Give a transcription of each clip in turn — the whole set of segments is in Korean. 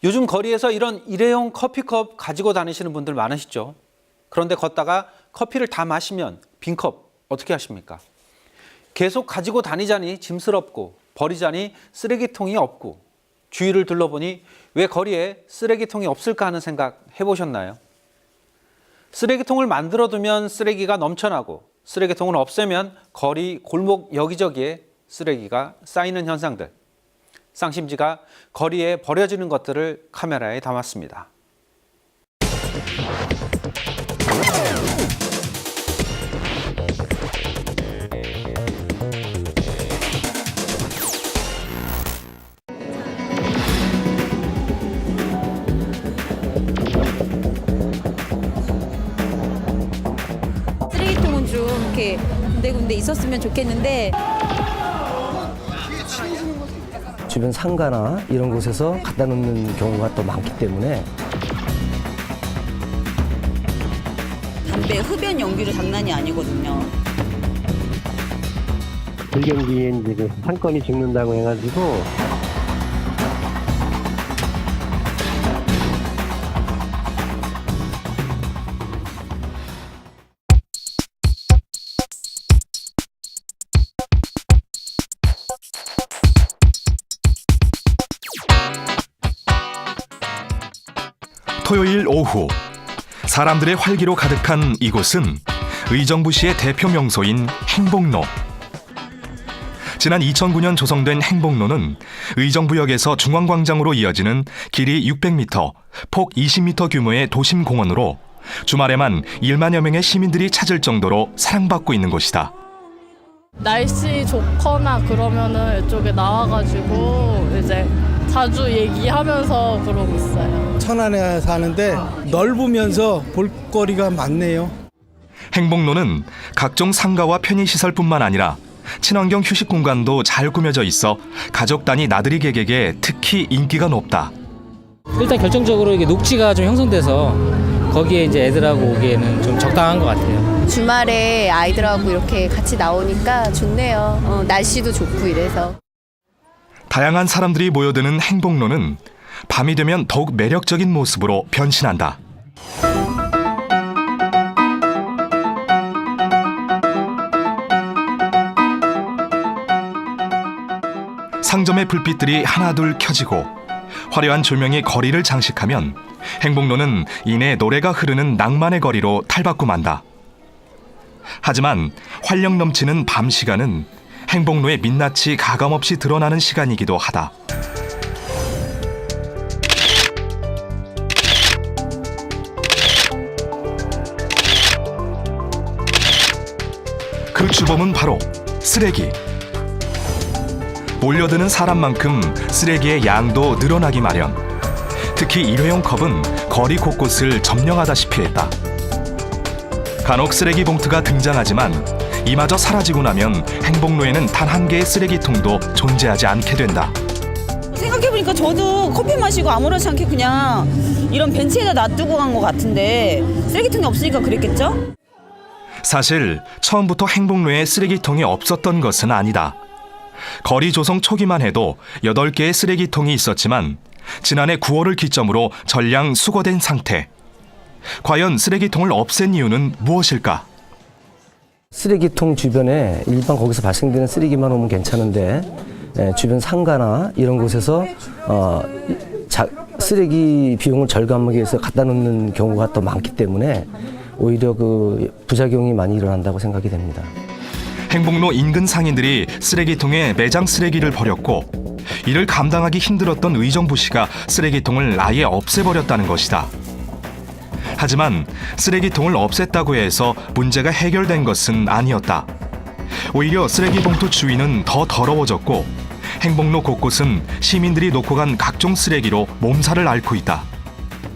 요즘 거리에서 이런 일회용 커피컵 가지고 다니시는 분들 많으시죠? 그런데 걷다가 커피를 다 마시면 빈 컵 어떻게 하십니까? 계속 가지고 다니자니 짐스럽고 버리자니 쓰레기통이 없고 주위를 둘러보니 왜 거리에 쓰레기통이 없을까 하는 생각 해보셨나요? 쓰레기통을 만들어두면 쓰레기가 넘쳐나고 쓰레기통을 없애면 거리, 골목 여기저기에 쓰레기가 쌓이는 현상들. 쌍심지가 거리에 버려지는 것들을 카메라에 담았습니다. 쓰레기통은 좀 이렇게 군데군데 있었으면 좋겠는데 주변 상가나 이런 곳에서 갖다 놓는 경우가 또 많기 때문에 담배 흡연 연기도 장난이 아니거든요. 불경기에 이제 그 상권이 죽는다고 해가지고 토요일 오후 사람들의 활기로 가득한 이곳은 의정부시의 대표 명소인 행복로. 지난 2009년 조성된 행복로는 의정부역에서 중앙광장으로 이어지는 길이 600m, 폭 20m 규모의 도심 공원으로 주말에만 1만여 명의 시민들이 찾을 정도로 사랑받고 있는 곳이다. 날씨 좋거나 그러면은 이쪽에 나와가지고 이제 자주 얘기하면서 그러고 있어요. 천안에 사는데 넓으면서 볼거리가 많네요. 행복로는 각종 상가와 편의시설뿐만 아니라 친환경 휴식 공간도 잘 꾸며져 있어 가족 단위 나들이 객에게 특히 인기가 높다. 일단 결정적으로 이게 녹지가 좀 형성돼서 거기에 이제 애들하고 오기에는 좀 적당한 것 같아요. 주말에 아이들하고 이렇게 같이 나오니까 좋네요. 날씨도 좋고 이래서. 다양한 사람들이 모여드는 행복로는 밤이 되면 더욱 매력적인 모습으로 변신한다. 상점의 불빛들이 하나둘 켜지고 화려한 조명이 거리를 장식하면 행복로는 이내 노래가 흐르는 낭만의 거리로 탈바꿈한다. 하지만 활력 넘치는 밤 시간은 행복로의 민낯이 가감없이 드러나는 시간이기도 하다. 그 주범은 바로 쓰레기. 몰려드는 사람만큼 쓰레기의 양도 늘어나기 마련. 특히 일회용 컵은 거리 곳곳을 점령하다시피 했다. 간혹 쓰레기 봉투가 등장하지만 이마저 사라지고 나면 행복로에는 단 한 개의 쓰레기통도 존재하지 않게 된다. 생각해보니까 저도 커피 마시고 아무렇지 않게 그냥 이런 벤치에다 놔두고 간 것 같은데 쓰레기통이 없으니까 그랬겠죠? 사실 처음부터 행복로에 쓰레기통이 없었던 것은 아니다. 거리 조성 초기만 해도 8개의 쓰레기통이 있었지만 지난해 9월을 기점으로 전량 수거된 상태. 과연 쓰레기통을 없앤 이유는 무엇일까? 쓰레기통 주변에 일반 거기서 발생되는 쓰레기만 오면 괜찮은데 주변 상가나 이런 곳에서 쓰레기 비용을 절감하기 위해서 갖다 놓는 경우가 또 많기 때문에 오히려 그 부작용이 많이 일어난다고 생각이 됩니다. 행복로 인근 상인들이 쓰레기통에 매장 쓰레기를 버렸고 이를 감당하기 힘들었던 의정부시가 쓰레기통을 아예 없애버렸다는 것이다. 하지만 쓰레기통을 없앴다고 해서 문제가 해결된 것은 아니었다. 오히려 쓰레기 봉투 주위는 더 더러워졌고 행복로 곳곳은 시민들이 놓고 간 각종 쓰레기로 몸살을 앓고 있다.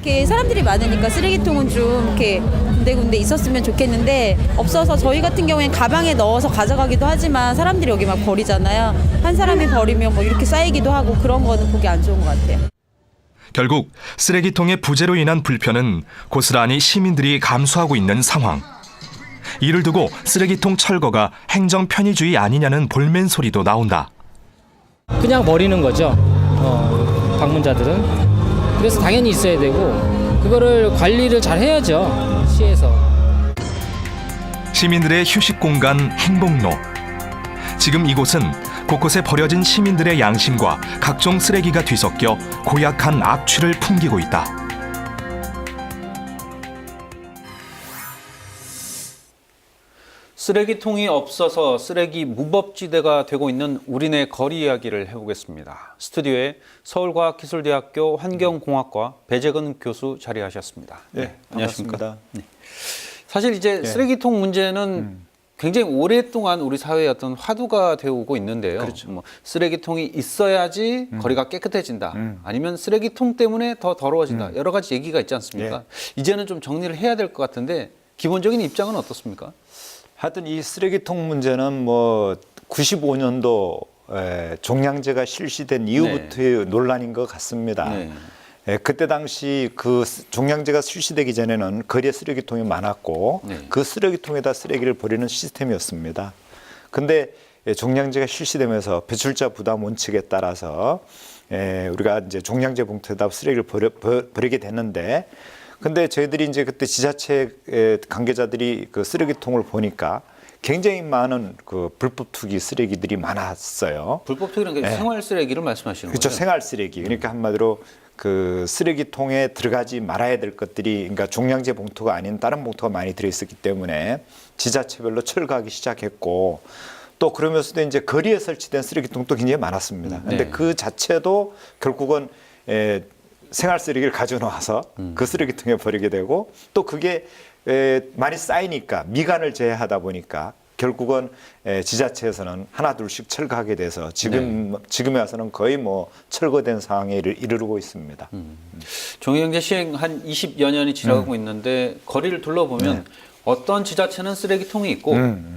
이렇게 사람들이 많으니까 쓰레기통은 좀 이렇게 군데군데 있었으면 좋겠는데 없어서 저희 같은 경우에는 가방에 넣어서 가져가기도 하지만 사람들이 여기 막 버리잖아요. 한 사람이 버리면 뭐 이렇게 쌓이기도 하고 그런 거는 보기 안 좋은 것 같아요. 결국 쓰레기통의 부재로 인한 불편은 고스란히 시민들이 감수하고 있는 상황. 이를 두고 쓰레기통 철거가 행정 편의주의 아니냐는 볼멘 소리도 나온다. 그냥 버리는 거죠. 방문자들은. 그래서 당연히 있어야 되고 그거를 관리를 잘 해야죠. 시에서. 시민들의 휴식 공간 행복로. 지금 이곳은 곳곳에 버려진 시민들의 양심과 각종 쓰레기가 뒤섞여 고약한 악취를 풍기고 있다. 쓰레기통이 없어서 쓰레기 무법지대가 되고 있는 우리네 거리 이야기를 해보겠습니다. 스튜디오에 서울과학기술대학교 환경공학과 배재근 교수 자리하셨습니다. 네, 안녕하십니까. 네. 사실 이제 쓰레기통 문제는 굉장히 오랫동안 우리 사회의 어떤 화두가 되어 오고 있는데요. 그렇죠. 뭐 쓰레기통이 있어야지 거리가 깨끗해진다. 아니면 쓰레기통 때문에 더 더러워진다. 여러 가지 얘기가 있지 않습니까? 이제는 좀 정리를 해야 될 것 같은데 기본적인 입장은 어떻습니까? 하여튼 이 쓰레기통 문제는 뭐 95년도 종량제가 실시된 이후부터의 논란인 것 같습니다. 네. 그때 당시 그 종량제가 실시되기 전에는 거리에 쓰레기통이 많았고 그 쓰레기통에다 쓰레기를 버리는 시스템이었습니다. 근데 종량제가 실시되면서 배출자 부담 원칙에 따라서 우리가 이제 종량제 봉투에다 쓰레기를 버리게 됐는데, 근데 저희들이 이제 그때 지자체 관계자들이 그 쓰레기통을 보니까 굉장히 많은 그 불법 투기 쓰레기들이 많았어요. 불법 투기라는 게 생활 쓰레기를 말씀하시는 그렇죠. 거예요? 생활 쓰레기. 그러니까 한마디로 그 쓰레기통에 들어가지 말아야 될 것들이, 그러니까 종량제 봉투가 아닌 다른 봉투가 많이 들어있었기 때문에 지자체별로 철거하기 시작했고, 또 그러면서도 이제 거리에 설치된 쓰레기통도 굉장히 많았습니다. 근데 그 자체도 결국은 생활 쓰레기를 가져나와서 그 쓰레기통에 버리게 되고, 또 그게 많이 쌓이니까 미간을 제외하다 보니까 결국은 지자체에서는 하나 둘씩 철거하게 돼서 지금에 와서는 거의 뭐 철거된 상황에 이르고 있습니다. 종이경제 시행 한 20여 년이 지나가고 있는데 거리를 둘러보면 어떤 지자체는 쓰레기통이 있고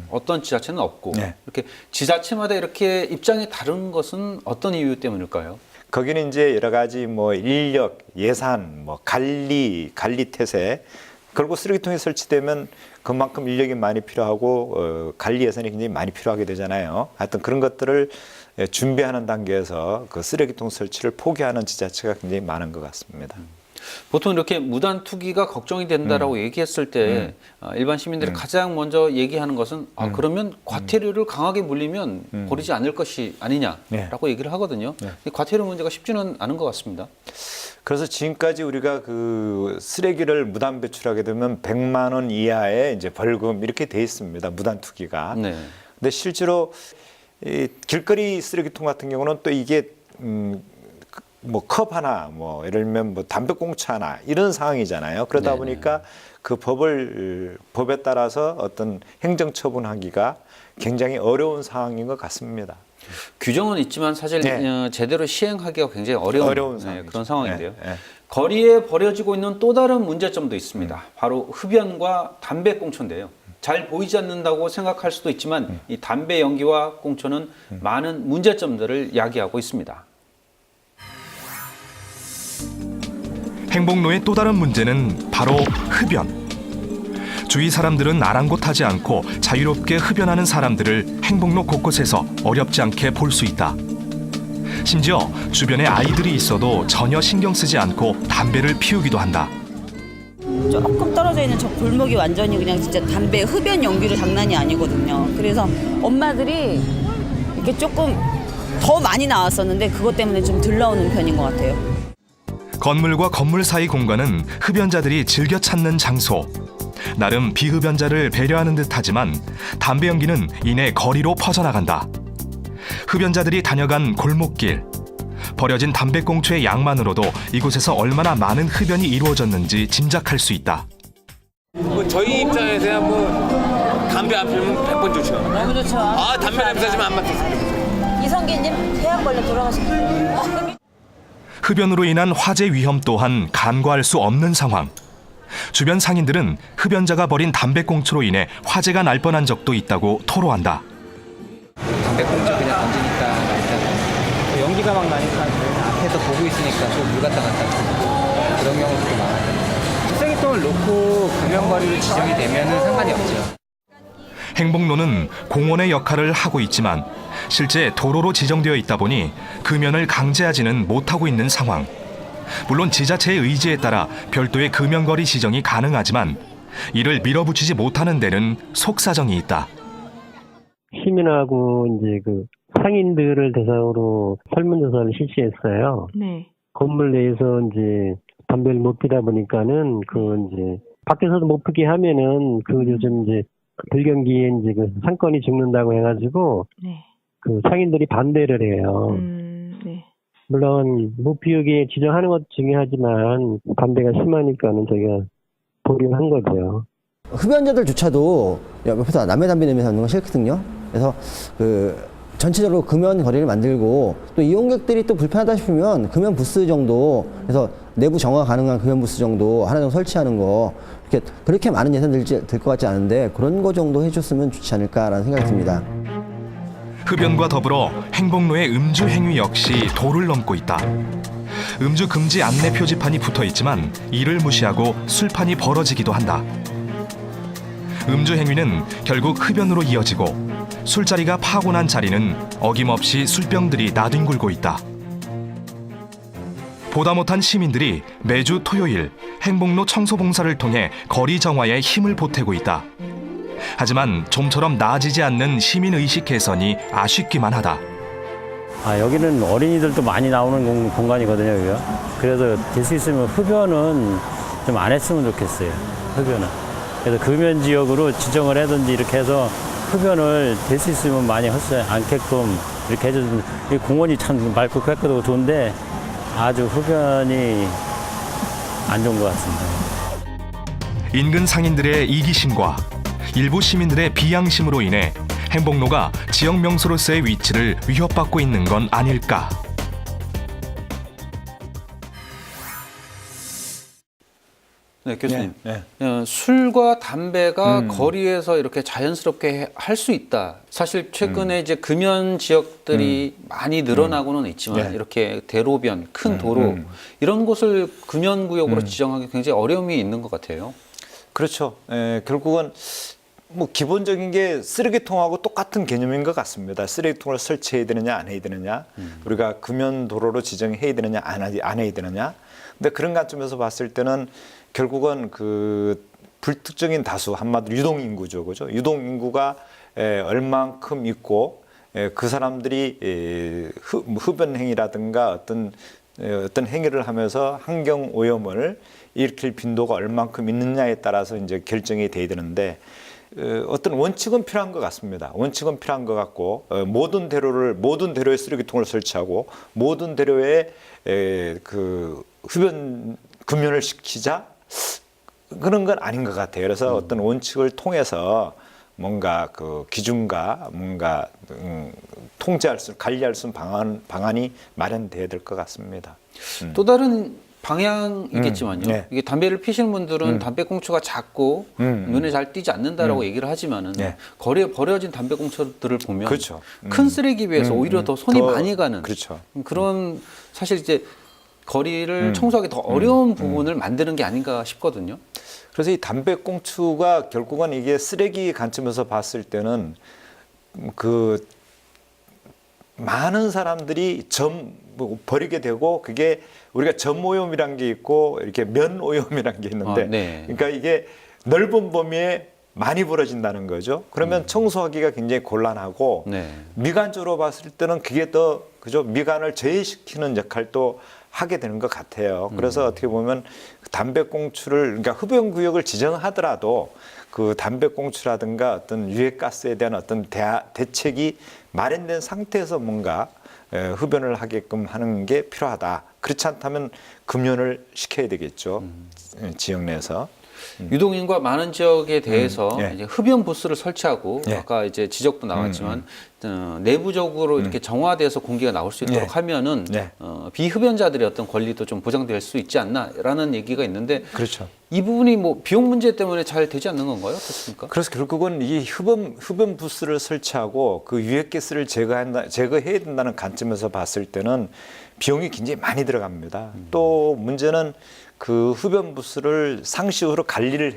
어떤 지자체는 없고 이렇게 지자체마다 이렇게 입장이 다른 것은 어떤 이유 때문일까요? 거기는 이제 여러 가지 뭐 인력, 예산, 뭐 관리 태세, 결국 쓰레기통이 설치되면 그만큼 인력이 많이 필요하고 관리 예산이 굉장히 많이 필요하게 되잖아요. 하여튼 그런 것들을 준비하는 단계에서 그 쓰레기통 설치를 포기하는 지자체가 굉장히 많은 것 같습니다. 보통 이렇게 무단 투기가 걱정이 된다라고 얘기했을 때 일반 시민들이 가장 먼저 얘기하는 것은 그러면 과태료를 강하게 물리면 버리지 않을 것이 아니냐라고 얘기를 하거든요. 이 과태료 문제가 쉽지는 않은 것 같습니다. 그래서 지금까지 우리가 그 쓰레기를 무단 배출하게 되면 100만 원 이하의 이제 벌금 이렇게 돼 있습니다. 무단 투기가. 근데 실제로 이 길거리 쓰레기통 같은 경우는 또 이게 뭐 컵 하나, 뭐 예를 들면 뭐 담배꽁초 하나 이런 상황이잖아요. 그러다 보니까 그 법에 따라서 어떤 행정처분하기가 굉장히 어려운 상황인 것 같습니다. 규정은 있지만 사실 제대로 시행하기가 굉장히 어려운 그런 상황인데요. 거리에 버려지고 있는 또 다른 문제점도 있습니다. 바로 흡연과 담배 꽁초인데요. 잘 보이지 않는다고 생각할 수도 있지만 이 담배 연기와 꽁초는 많은 문제점들을 야기하고 있습니다. 행복로의 또 다른 문제는 바로 흡연. 주위 사람들은 아랑곳하지 않고 자유롭게 흡연하는 사람들을 행복로 곳곳에서 어렵지 않게 볼 수 있다. 심지어 주변에 아이들이 있어도 전혀 신경 쓰지 않고 담배를 피우기도 한다. 조금 떨어져 있는 저 골목이 완전히 그냥 진짜 담배 흡연 연기로 장난이 아니거든요. 그래서 엄마들이 이렇게 조금 더 많이 나왔었는데 그것 때문에 좀 덜 나오는 편인 것 같아요. 건물과 건물 사이 공간은 흡연자들이 즐겨 찾는 장소. 나름 비흡연자를 배려하는 듯하지만 담배 연기는 이내 거리로 퍼져나간다. 흡연자들이 다녀간 골목길. 버려진 담배꽁초의 양만으로도 이곳에서 얼마나 많은 흡연이 이루어졌는지 짐작할 수 있다. 저희 입장에서야 뭐 담배 안 피우면 100번 좋죠. 너무 좋죠. 아, 담배 냄새 좀 안 맡았어요. 이성기님 폐암벌레 돌아가셨어요. 흡연으로 인한 화재 위험 또한 간과할 수 없는 상황. 주변 상인들은 흡연자가 버린 담배꽁초로 인해 화재가 날 뻔한 적도 있다고 토로한다. 담배꽁초 그냥 던지니까 연기가 막 나니까 앞에서 보고 있으니까 또 물 갖다 갖다 그런 경우도 많아요. 쓰레기통을 놓고 금연거리로 지정이 되면은 상관이 없죠. 행복로는 공원의 역할을 하고 있지만 실제 도로로 지정되어 있다 보니 금연을 강제하지는 못하고 있는 상황. 물론 지자체의 의지에 따라 별도의 금연거리 지정이 가능하지만 이를 밀어붙이지 못하는 데는 속사정이 있다. 시민하고 이제 그 상인들을 대상으로 설문조사를 실시했어요. 네. 건물 내에서 이제 담배를 못 피다 보니까는 그 이제 밖에서도 못 피게 하면은 그 요즘 이제 불경기에 이제 그 상권이 죽는다고 해가지고 네. 그 상인들이 반대를 해요. 네. 물론 못 피우게 지정하는 것도 중요하지만 반대가 심하니까는 저희가 보류한 거죠. 흡연자들조차도 옆에서 남의 담배 냄새 나는 거 싫거든요. 그래서 그 전체적으로 금연 거리를 만들고 또 이용객들이 또 불편하다 싶으면 금연 부스 정도, 그래서 내부 정화 가능한 금연 부스 정도 하나 정도 설치하는 거, 그렇게 많은 예산 들 것 같지 않은데 그런 거 정도 해줬으면 좋지 않을까라는 생각이 듭니다. 흡연과 더불어 행복로의 음주 행위 역시 도를 넘고 있다. 음주 금지 안내 표지판이 붙어 있지만 이를 무시하고 술판이 벌어지기도 한다. 음주 행위는 결국 흡연으로 이어지고 술자리가 파고 난 자리는 어김없이 술병들이 나뒹굴고 있다. 보다 못한 시민들이 매주 토요일 행복로 청소 봉사를 통해 거리 정화에 힘을 보태고 있다. 하지만 좀처럼 나아지지 않는 시민의식 개선이 아쉽기만 하다. 여기는 어린이들도 많이 나오는 공간이거든요, 여기가. 그래서 될 수 있으면 흡연은 좀 안 했으면 좋겠어요, 흡연은. 그래서 금연지역으로 지정을 하든지 이렇게 해서 흡연을 될 수 있으면 많이 했어요. 않게끔 이렇게 해주면, 이 공원이 참 맑고 깨끗하고 좋은데 아주 흡연이 안 좋은 것 같습니다. 인근 상인들의 이기심과 일부 시민들의 비양심으로 인해 행복로가 지역 명소로서의 위치를 위협받고 있는 건 아닐까. 네, 교수님. 네. 술과 담배가 거리에서 이렇게 자연스럽게 할 수 있다. 사실 최근에 이제 금연 지역들이 많이 늘어나고는 있지만 네. 이렇게 대로변, 큰 도로 이런 곳을 금연 구역으로 지정하기 굉장히 어려움이 있는 것 같아요. 그렇죠. 결국은 뭐 기본적인 게 쓰레기통하고 똑같은 개념인 것 같습니다. 쓰레기통을 설치해야 되느냐 안 해야 되느냐, 우리가 금연 도로로 지정해야 되느냐 안 해야 되느냐. 근데 그런 관점에서 봤을 때는 결국은 그 불특정인 다수, 한마디로 유동 인구죠, 그죠? 유동 인구가 얼만큼 있고 그 사람들이 흡연 행위라든가 어떤 행위를 하면서 환경 오염을 일으킬 빈도가 얼만큼 있느냐에 따라서 이제 결정이 돼야 되는데. 어떤 원칙은 필요한 것 같습니다. 원칙은 필요한 것 같고 모든 대로에 쓰레기통을 설치하고 모든 대로에 그 흡연 금연을 시키자 그런 건 아닌 것 같아요. 그래서 어떤 원칙을 통해서 뭔가 그 기준과 뭔가 통제할 수, 관리할 수 있는 방안이 마련돼야 될 것 같습니다. 또 다른 방향이겠지만요. 네. 이게 담배를 피시는 분들은 담배꽁초가 작고 눈에 잘 띄지 않는다라고 얘기를 하지만은 네. 거리에 버려진 담배꽁초들을 보면 그렇죠. 큰 쓰레기 비해서 오히려 더 손이 많이 가는 그렇죠. 그런 사실 이제 거리를 청소하기 더 어려운 부분을 만드는 게 아닌가 싶거든요. 그래서 이 담배꽁초가 결국은 이게 쓰레기 관점에서 봤을 때는 그 많은 사람들이 버리게 되고 그게 우리가 점오염이란 게 있고 이렇게 면오염이란 게 있는데 네. 그러니까 이게 넓은 범위에 많이 벌어진다는 거죠. 그러면 청소하기가 굉장히 곤란하고 네. 미관적으로 봤을 때는 그게 더 그죠 미관을 제외시키는 역할도 하게 되는 것 같아요. 그래서 어떻게 보면 담배꽁초를 그러니까 흡연구역을 지정하더라도 그 담배꽁초라든가 어떤 유해가스에 대한 어떤 대책이 마련된 상태에서 뭔가 흡연을 하게끔 하는 게 필요하다. 그렇지 않다면 금연을 시켜야 되겠죠. 지역 내에서. 유동인구가 많은 지역에 대해서 예. 이제 흡연 부스를 설치하고 예. 아까 이제 지적도 나왔지만 내부적으로 이렇게 정화돼서 공기가 나올 수 있도록 예. 하면은 예. 비흡연자들의 어떤 권리도 좀 보장될 수 있지 않나라는 얘기가 있는데 그렇죠. 이 부분이 뭐 비용 문제 때문에 잘 되지 않는 건가요? 어떻습니까? 그래서 결국은 이 흡연 부스를 설치하고 그 유해가스를 제거해야 된다는 관점에서 봤을 때는 비용이 굉장히 많이 들어갑니다. 또 문제는 그 흡연 부스를 상시적으로 관리를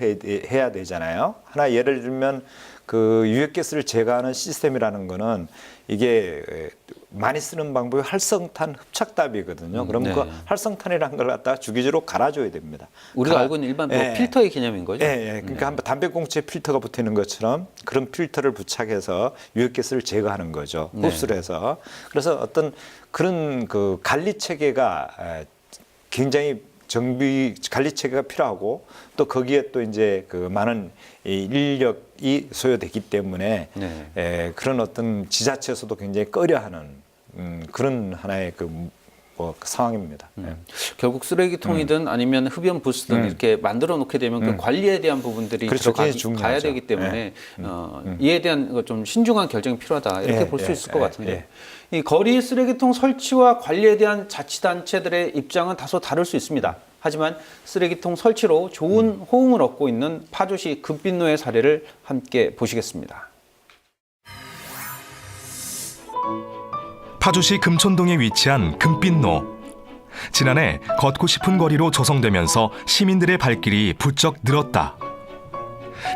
해야 되잖아요. 하나 예를 들면 그 유해가스를 제거하는 시스템이라는 거는 이게 많이 쓰는 방법이 활성탄 흡착답이거든요. 그럼 네. 그 활성탄이라는 걸 갖다가 주기적으로 갈아줘야 됩니다. 우리가 알고 있는 일반 뭐 예. 필터의 개념인 거죠? 예, 예. 그러니까 한번 담배꽁초에 필터가 붙어 있는 것처럼 그런 필터를 부착해서 유해가스를 제거하는 거죠. 네. 흡수를 해서. 그래서 어떤 그런 그 관리 체계가 굉장히 관리 체계가 필요하고 또 거기에 또 이제 그 많은 이 인력이 소요되기 때문에 네. 그런 어떤 지자체에서도 굉장히 꺼려하는 그런 하나의 뭐 상황입니다. 결국 쓰레기통이든 아니면 흡연 부스든 이렇게 만들어 놓게 되면 그 관리에 대한 부분들이 그렇죠. 들어가야 굉장히 중요하죠. 되기 때문에 이에 대한 좀 신중한 결정이 필요하다 이렇게 예, 볼 수 예, 있을 것 예, 같은데 예. 이 거리 쓰레기통 설치와 관리에 대한 자치단체들의 입장은 다소 다를 수 있습니다. 하지만 쓰레기통 설치로 좋은 호응을 얻고 있는 파주시 금빛노의 사례를 함께 보시겠습니다. 파주시 금촌동에 위치한 금빛노. 지난해 걷고 싶은 거리로 조성되면서 시민들의 발길이 부쩍 늘었다.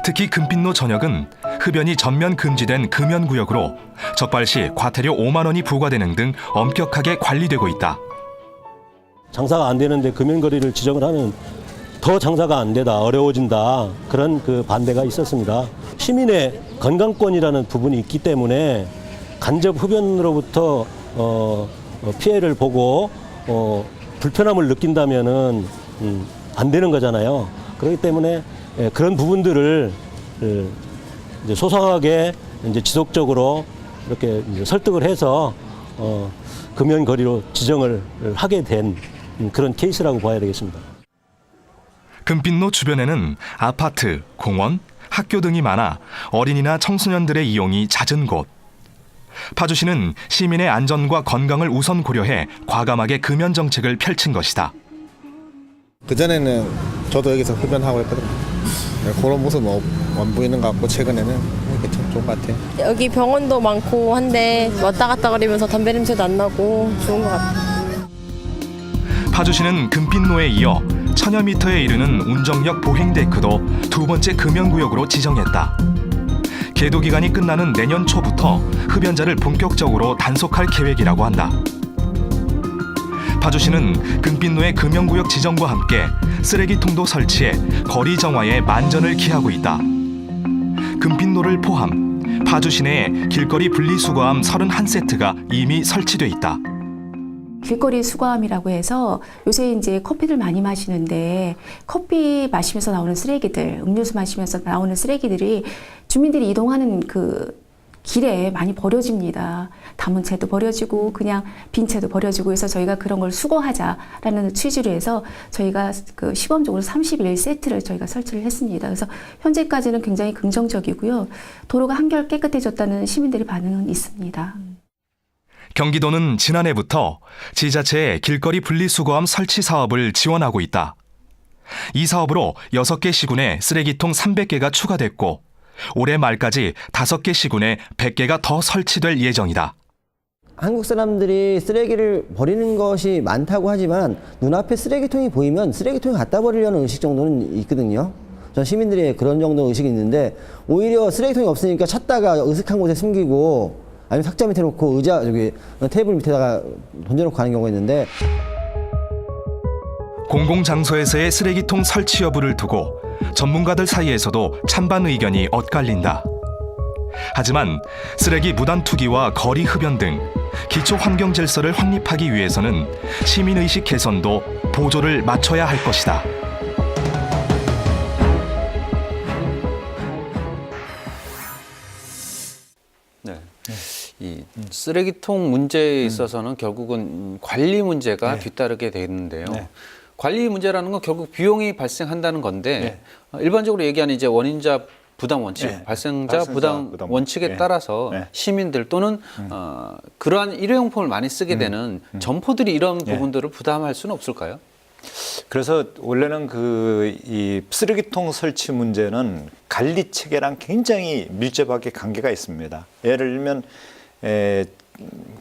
특히 금빛노 전역은 흡연이 전면 금지된 금연구역으로 적발 시 과태료 5만 원이 부과되는 등 엄격하게 관리되고 있다. 장사가 안 되는데 금연거리를 지정을 하면 더 장사가 안 되다, 어려워진다, 그런 그 반대가 있었습니다. 시민의 건강권이라는 부분이 있기 때문에 간접 흡연으로부터 피해를 보고 불편함을 느낀다면은 안 되는 거잖아요. 그렇기 때문에 그런 부분들을 이제 소상하게 이제 지속적으로 이렇게 이제 설득을 해서 금연거리로 지정을 하게 된 그런 케이스라고 봐야 되겠습니다. 금빛노 주변에는 아파트, 공원, 학교 등이 많아 어린이나 청소년들의 이용이 잦은 곳. 파주시는 시민의 안전과 건강을 우선 고려해 과감하게 금연 정책을 펼친 것이다. 그전에는 저도 여기서 흡연하고 했거든요. 그런 모습 안 보이는 것 같고 최근에는 참 좋은 것 같아요. 여기 병원도 많고 한데 왔다 갔다 거리면서 담배 냄새도 안 나고 좋은 것 같아요. 파주시는 금빛노에 이어 1000여 미터에 이르는 운정역 보행데크도 두 번째 금연구역으로 지정했다. 계도 기간이 끝나는 내년 초부터 흡연자를 본격적으로 단속할 계획이라고 한다. 파주시는 금빛노의 금연구역 지정과 함께 쓰레기통도 설치해 거리 정화에 만전을 기하고 있다. 금빛노를 포함 파주시 내에 길거리 분리수거함 31세트가 이미 설치돼 있다. 길거리 수거함이라고 해서 요새 이제 커피를 많이 마시는데 커피 마시면서 나오는 쓰레기들, 음료수 마시면서 나오는 쓰레기들이 주민들이 이동하는 그 길에 많이 버려집니다. 담은 채도 버려지고 그냥 빈 채도 버려지고 해서 저희가 그런 걸 수거하자라는 취지로 해서 저희가 그 시범적으로 31세트를 저희가 설치를 했습니다. 그래서 현재까지는 굉장히 긍정적이고요. 도로가 한결 깨끗해졌다는 시민들의 반응은 있습니다. 경기도는 지난해부터 지자체의 길거리 분리수거함 설치 사업을 지원하고 있다. 이 사업으로 6개 시군에 쓰레기통 300개가 추가됐고 올해 말까지 5개 시군에 100개가 더 설치될 예정이다. 한국 사람들이 쓰레기를 버리는 것이 많다고 하지만 눈앞에 쓰레기통이 보이면 쓰레기통에 갖다 버리려는 의식 정도는 있거든요. 전 시민들이 그런 정도 의식이 있는데 오히려 쓰레기통이 없으니까 찾다가 으슥한 곳에 숨기고 아니면 탁자 밑에 놓고 의자 테이블 밑에다가 던져놓고 가는 경우가 있는데 공공장소에서의 쓰레기통 설치 여부를 두고 전문가들 사이에서도 찬반 의견이 엇갈린다. 하지만 쓰레기 무단 투기와 거리 흡연 등 기초 환경 질서를 확립하기 위해서는 시민의식 개선도 보조를 맞춰야 할 것이다. 네. 이 쓰레기통 문제에 있어서는 결국은 관리 문제가 뒤따르게 되는데요. 관리 문제라는 건 결국 비용이 발생한다는 건데 일반적으로 얘기하는 이제 원인자 부담 원칙, 발생자 부담 원칙에 따라서 시민들 또는 그러한 일회용품을 많이 쓰게 되는 점포들이 이런 부분들을 부담할 수는 없을까요? 그래서 원래는 이 쓰레기통 설치 문제는 관리 체계랑 굉장히 밀접하게 관계가 있습니다. 예를 들면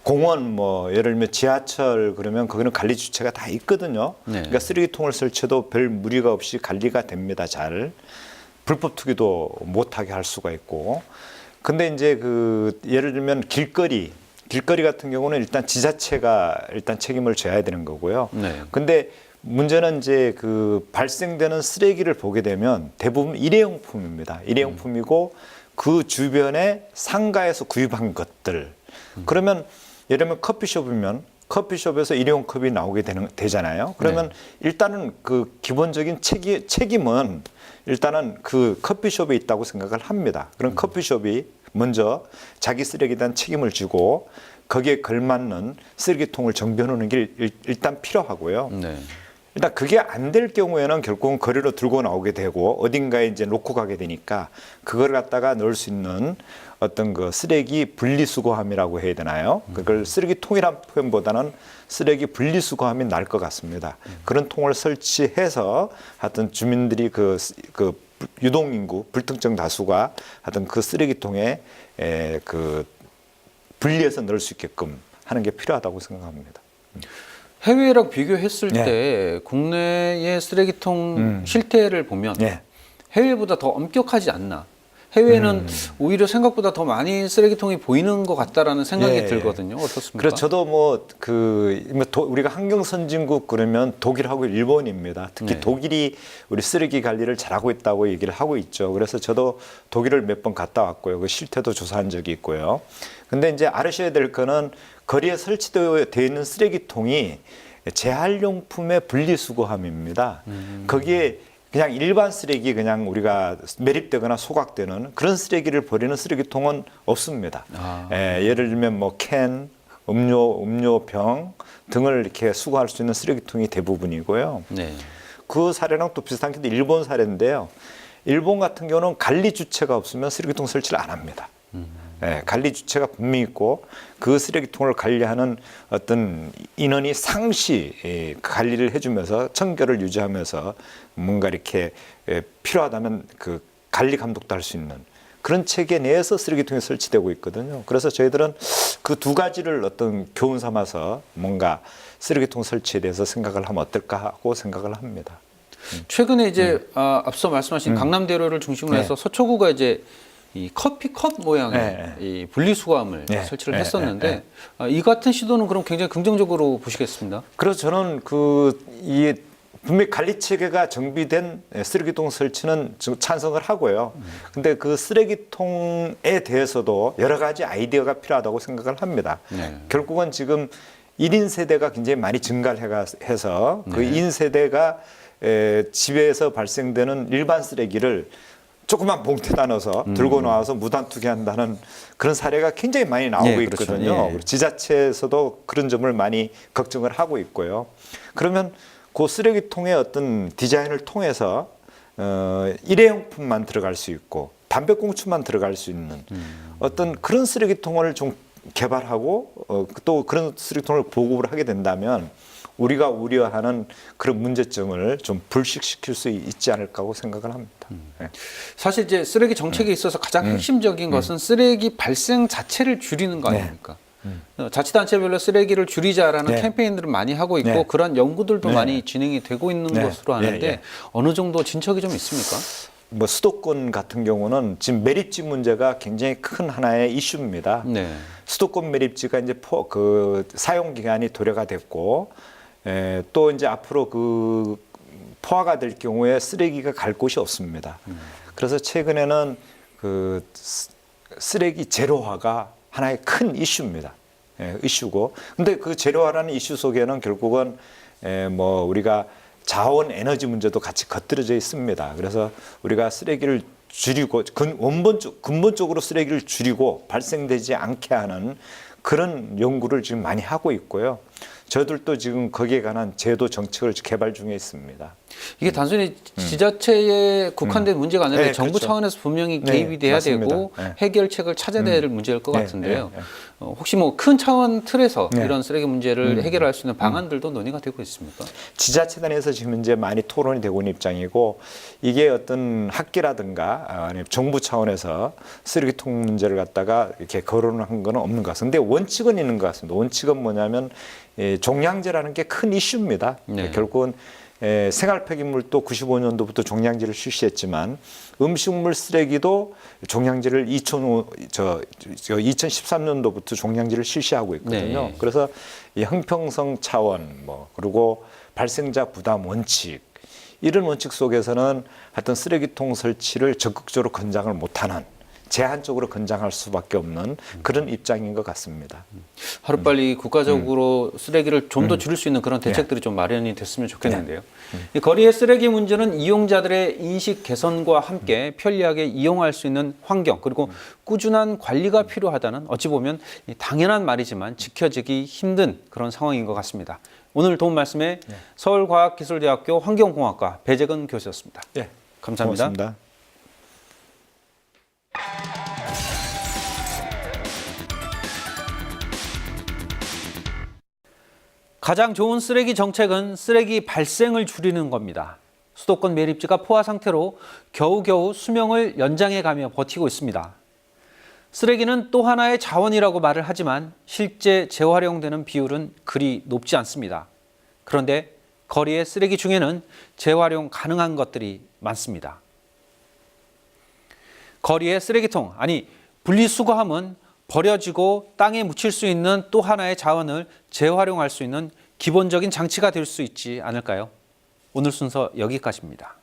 공원 예를 들면 지하철 그러면 거기는 관리 주체가 다 있거든요. 그러니까 쓰레기통을 설치해도 별 무리가 없이 관리가 됩니다. 잘 불법 투기도 못하게 할 수가 있고. 근데 이제 예를 들면 길거리 길거리 같은 경우는 일단 지자체가 일단 책임을 져야 되는 거고요. 네. 근데 문제는 이제 그 발생되는 쓰레기를 보게 되면 대부분 일회용품입니다. 일회용품이고 그 주변에 상가에서 구입한 것들. 그러면 예를 들면 커피숍이면 커피숍에서 일회용 컵이 나오게 되잖아요. 그러면 일단은 그 기본적인 책임은 일단은 그 커피숍에 있다고 생각을 합니다. 그럼 커피숍이 먼저 자기 쓰레기에 대한 책임을 지고 거기에 걸맞는 쓰레기통을 정비해 놓는 게 일단 필요하고요. 네. 일단 그게 안 될 경우에는 결국은 거리로 들고 나오게 되고 어딘가에 이제 놓고 가게 되니까 그걸 갖다가 넣을 수 있는 어떤 그 쓰레기 분리수거함이라고 해야 되나요? 그걸 쓰레기통이란 표현보다는 쓰레기 분리수거함이 나을 것 같습니다. 그런 통을 설치해서 하여튼 주민들이 그 유동인구 불특정 다수가 하여튼 그 쓰레기통에 그 분리해서 넣을 수 있게끔 하는 게 필요하다고 생각합니다. 해외랑 비교했을 네. 때 국내의 쓰레기통 실태를 보면 해외보다 더 엄격하지 않나. 해외는 오히려 생각보다 더 많이 쓰레기통이 보이는 것 같다라는 생각이 들거든요. 어떻습니까? 그래서 저도 우리가 환경 선진국 그러면 독일하고 일본입니다. 특히 독일이 우리 쓰레기 관리를 잘하고 있다고 얘기를 하고 있죠. 그래서 저도 독일을 몇 번 갔다 왔고요. 그 실태도 조사한 적이 있고요. 근데 이제 알으셔야 될 거는 거리에 설치되어 있는 쓰레기통이 재활용품의 분리수거함입니다. 거기에 그냥 일반 쓰레기 그냥 우리가 매립되거나 소각되는 그런 쓰레기를 버리는 쓰레기통은 없습니다. 예를 들면 뭐 캔, 음료병 등을 이렇게 수거할 수 있는 쓰레기통이 대부분이고요. 네. 그 사례랑 또 비슷한 게 일본 사례인데요. 일본 같은 경우는 관리 주체가 없으면 쓰레기통 설치를 안 합니다. 관리 주체가 분명히 있고 그 쓰레기통을 관리하는 어떤 인원이 상시 관리를 해주면서 청결을 유지하면서 뭔가 이렇게 필요하다면 그 관리 감독도 할 수 있는 그런 체계 내에서 쓰레기통이 설치되고 있거든요. 그래서 저희들은 그 두 가지를 어떤 교훈 삼아서 뭔가 쓰레기통 설치에 대해서 생각을 하면 어떨까 하고 생각을 합니다. 최근에 이제 앞서 말씀하신 강남대로를 중심으로 해서 서초구가 이제 이 커피컵 모양의 이 분리수거함을 설치를 했었는데 이 같은 시도는 그럼 굉장히 긍정적으로 보시겠습니다. 그래서 저는 분명히 관리 체계가 정비된 쓰레기통 설치는 찬성을 하고요. 근데 그 쓰레기통에 대해서도 여러 가지 아이디어가 필요하다고 생각을 합니다. 결국은 지금 1인 세대가 굉장히 많이 증가를 해서 그 2인 세대가 집에서 발생되는 일반 쓰레기를 조그만 봉투에다 넣어서 들고 나와서 무단 투기한다는 그런 사례가 굉장히 많이 나오고 있거든요. 지자체에서도 그런 점을 많이 걱정을 하고 있고요. 그러면 그 쓰레기통의 어떤 디자인을 통해서 일회용품만 들어갈 수 있고 담배꽁초만 들어갈 수 있는 어떤 그런 쓰레기통을 좀 개발하고 또 그런 쓰레기통을 보급을 하게 된다면 우리가 우려하는 그런 문제점을 좀 불식시킬 수 있지 않을까 하고 생각을 합니다. 사실 이제 쓰레기 정책에 있어서 가장 핵심적인 것은 쓰레기 발생 자체를 줄이는 거 아닙니까? 자치단체별로 쓰레기를 줄이자라는 캠페인들을 많이 하고 있고 그런 연구들도 많이 진행이 되고 있는 것으로 아는데 어느 정도 진척이 좀 있습니까? 뭐 수도권 같은 경우는 지금 매립지 문제가 굉장히 큰 하나의 이슈입니다. 수도권 매립지가 이제 사용 기간이 도래가 됐고 또 이제 앞으로 그 포화가 될 경우에 쓰레기가 갈 곳이 없습니다. 그래서 최근에는 그 쓰레기 제로화가 하나의 큰 이슈입니다. 이슈고. 근데 그 제로화라는 이슈 속에는 결국은 뭐 우리가 자원 에너지 문제도 같이 겉들여져 있습니다. 그래서 우리가 쓰레기를 줄이고 근본적으로 쓰레기를 줄이고 발생되지 않게 하는 그런 연구를 지금 많이 하고 있고요. 저희들도 지금 거기에 관한 제도 정책을 개발 중에 있습니다. 이게 단순히 지자체에 국한된 문제가 아니라 정부 차원에서 분명히 개입이 돼야 되고 해결책을 찾아야 될 문제일 것 같은데요. 혹시 뭐 큰 차원 틀에서 이런 쓰레기 문제를 해결할 수 있는 방안들도 논의가 되고 있습니까? 지자체단에서 지금 현재 많이 토론이 되고 있는 입장이고 이게 어떤 학계라든가 아니면 정부 차원에서 쓰레기통 문제를 갖다가 이렇게 거론한 건 없는 것 같습니다. 근데 원칙은 있는 것 같습니다. 원칙은 뭐냐면 종량제라는 게 큰 이슈입니다. 결국은 생활 폐기물도 95년도부터 종량제를 실시했지만 음식물 쓰레기도 종량제를 2013년도부터 종량제를 실시하고 있거든요. 네. 그래서 이 형평성 차원 그리고 발생자 부담 원칙 이런 원칙 속에서는 하여튼 쓰레기통 설치를 적극적으로 권장을 못하는 제한적으로 권장할 수밖에 없는 그런 입장인 것 같습니다. 하루빨리 국가적으로 쓰레기를 좀 더 줄일 수 있는 그런 대책들이 좀 마련이 됐으면 좋겠는데요. 이 거리의 쓰레기 문제는 이용자들의 인식 개선과 함께 편리하게 이용할 수 있는 환경 그리고 꾸준한 관리가 필요하다는 어찌 보면 당연한 말이지만 지켜지기 힘든 그런 상황인 것 같습니다. 오늘 도움 말씀에 서울과학기술대학교 환경공학과 배재근 교수였습니다. 감사합니다. 고맙습니다. 가장 좋은 쓰레기 정책은 쓰레기 발생을 줄이는 겁니다. 수도권 매립지가 포화 상태로 겨우겨우 수명을 연장해가며 버티고 있습니다. 쓰레기는 또 하나의 자원이라고 말을 하지만 실제 재활용되는 비율은 그리 높지 않습니다. 그런데 거리의 쓰레기 중에는 재활용 가능한 것들이 많습니다. 거리의 쓰레기통, 아니 분리수거함은 버려지고 땅에 묻힐 수 있는 또 하나의 자원을 재활용할 수 있는 기본적인 장치가 될 수 있지 않을까요? 오늘 순서 여기까지입니다.